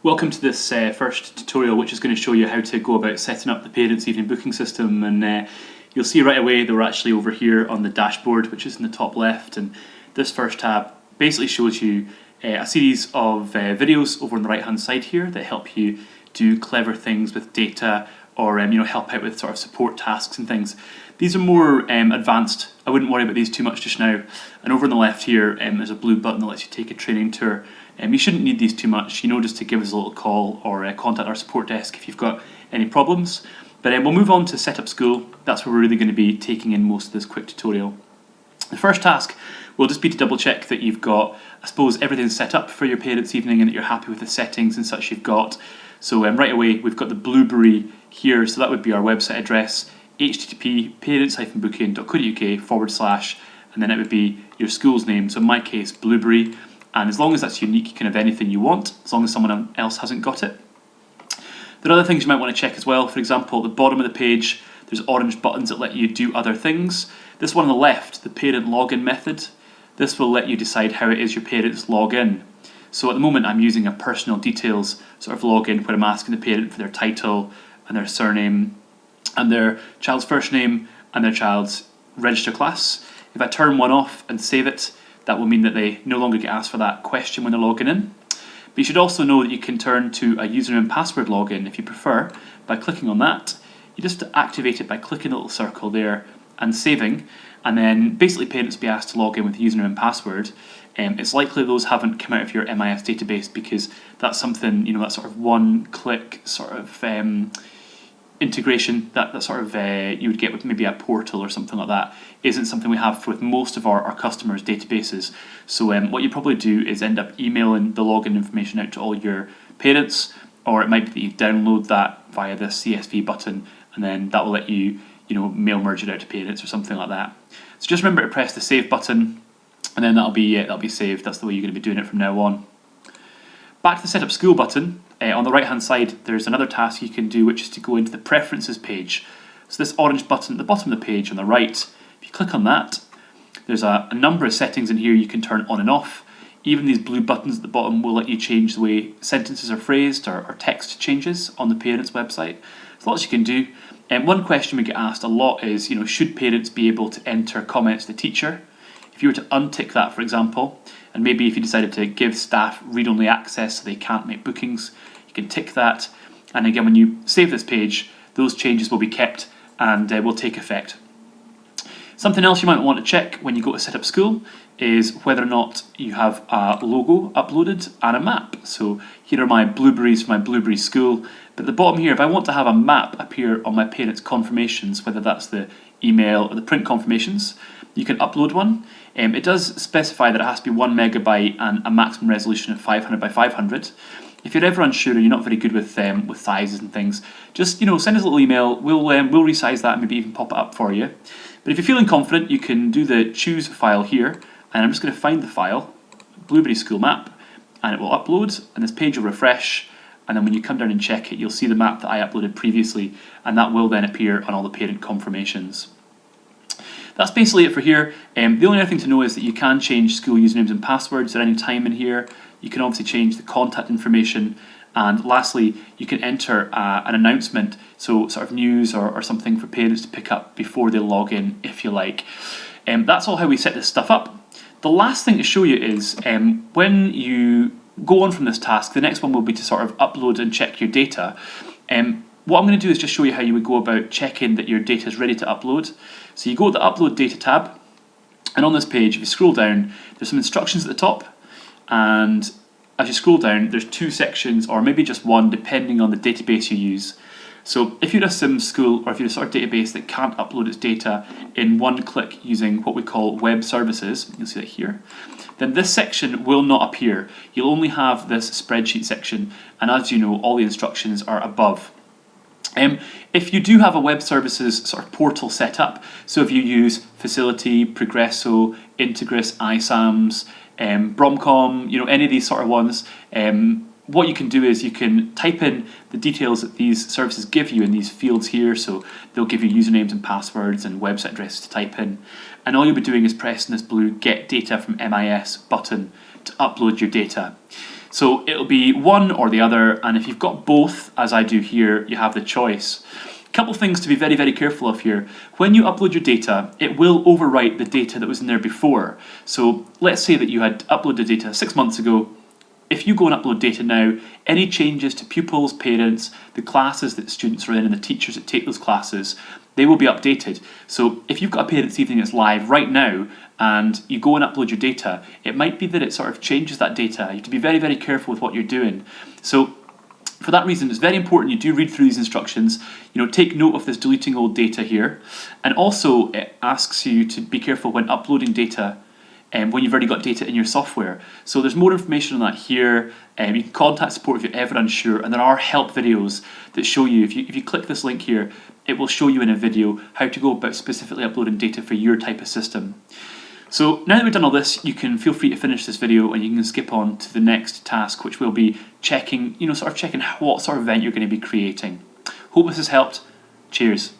Welcome to this first tutorial, which is going to show you how to go about setting up the Parents Evening booking system. And you'll see right away that we're actually over here on the dashboard, which is in the top left. And this first tab basically shows you a series of videos over on the right hand side here that help you do clever things with data, or help out with sort of support tasks and things. These are more advanced. I wouldn't worry about these too much just now. And over on the left here, there's a blue button that lets you take a training tour. You shouldn't need these too much, just to give us a little call or contact our support desk if you've got any problems. But we'll move on to set up school. That's where we're really going to be taking in most of this quick tutorial. The first task will just be to double check that you've got, I suppose, everything set up for your Parents Evening and that you're happy with the settings and such you've got. So right away, we've got the Blueberry here, so that would be our website address, http://parents-booking.co.uk/, and then it would be your school's name, so in my case, Blueberry. And as long as that's unique, you can have anything you want, as long as someone else hasn't got it. There are other things you might want to check as well. For example, at the bottom of the page, there's orange buttons that let you do other things. This one on the left, the parent login method, this will let you decide how it is your parents log in. So at the moment, I'm using a personal details sort of login where I'm asking the parent for their title and their surname and their child's first name and their child's register class. If I turn one off and save it, that will mean that they no longer get asked for that question when they're logging in. But you should also know that you can turn to a username and password login if you prefer by clicking on that. You just activate it by clicking the little circle there and saving, and then basically parents will be asked to log in with username and password. It's likely those haven't come out of your MIS database because that's something, that sort of one-click sort of integration that sort of you would get with maybe a portal or something like that isn't something we have with most of our customers' databases. So what you probably do is end up emailing the login information out to all your parents, or it might be that you download that via the CSV button, and then that will let you mail merge it out to parents or something like that. So just remember to press the save button, and then that'll be saved. That's the way you're going to be doing it from now on. Back to the Set Up School button, on the right hand side there's another task you can do, which is to go into the Preferences page. So this orange button at the bottom of the page on the right, if you click on that, there's a number of settings in here you can turn on and off. Even these blue buttons at the bottom will let you change the way sentences are phrased or text changes on the parents' website. There's lots you can do. One question we get asked a lot is, should parents be able to enter comments to the teacher? If you were to untick that, for example, and maybe if you decided to give staff read-only access so they can't make bookings, you can tick that. And again, when you save this page, those changes will be kept and will take effect. Something else you might want to check when you go to set up school is whether or not you have a logo uploaded and a map. So here are my blueberries for my Blueberry school. But at the bottom here, if I want to have a map appear on my parents' confirmations, whether that's the email or the print confirmations, you can upload one. It does specify that it has to be 1 megabyte and a maximum resolution of 500 by 500. If you're ever unsure and you're not very good with sizes and things, just send us a little email. We'll resize that and maybe even pop it up for you. But if you're feeling confident, you can do the choose file here, and I'm just going to find the file, Blueberry School Map, and it will upload, and this page will refresh, and then when you come down and check it, you'll see the map that I uploaded previously, and that will then appear on all the parent confirmations. That's basically it for here. The only other thing to know is that you can change school usernames and passwords at any time in here. You can obviously change the contact information, and lastly, you can enter an announcement, so sort of news or something for parents to pick up before they log in, if you like. That's all how we set this stuff up. The last thing to show you is when you go on from this task, the next one will be to sort of upload and check your data. What I'm going to do is just show you how you would go about checking that your data is ready to upload. So you go to the Upload Data tab, and on this page, if you scroll down, there's some instructions at the top, and as you scroll down, there's two sections, or maybe just one, depending on the database you use. So if you're a sim school, or if you're a sort of database that can't upload its data in one click using what we call web services, you'll see that here, then this section will not appear. You'll only have this spreadsheet section, and as you know, all the instructions are above. If you do have a web services sort of portal set up, so if you use Facility, Progresso, Integris, iSAMS, Bromcom, any of these sort of ones, what you can do is you can type in the details that these services give you in these fields here. So they'll give you usernames and passwords and website addresses to type in, and all you'll be doing is pressing this blue Get Data from MIS button to upload your data. So it'll be one or the other, and if you've got both, as I do here, you have the choice. Couple things to be very, very careful of here. When you upload your data, it will overwrite the data that was in there before. So let's say that you had uploaded data 6 months ago. If you go and upload data now, any changes to pupils, parents, the classes that students are in and the teachers that take those classes, they will be updated. So if you've got a parents' evening that's live right now and you go and upload your data, it might be that it sort of changes that data. You have to be very, very careful with what you're doing. So for that reason, it's very important you do read through these instructions. Take note of this deleting old data here. And also it asks you to be careful when uploading data when you've already got data in your software. So there's more information on that here. You can contact support if you're ever unsure, and there are help videos that show you, if you click this link here, it will show you in a video how to go about specifically uploading data for your type of system. So now that we've done all this, you can feel free to finish this video and you can skip on to the next task, which will be checking, checking what sort of event you're going to be creating. Hope this has helped. Cheers.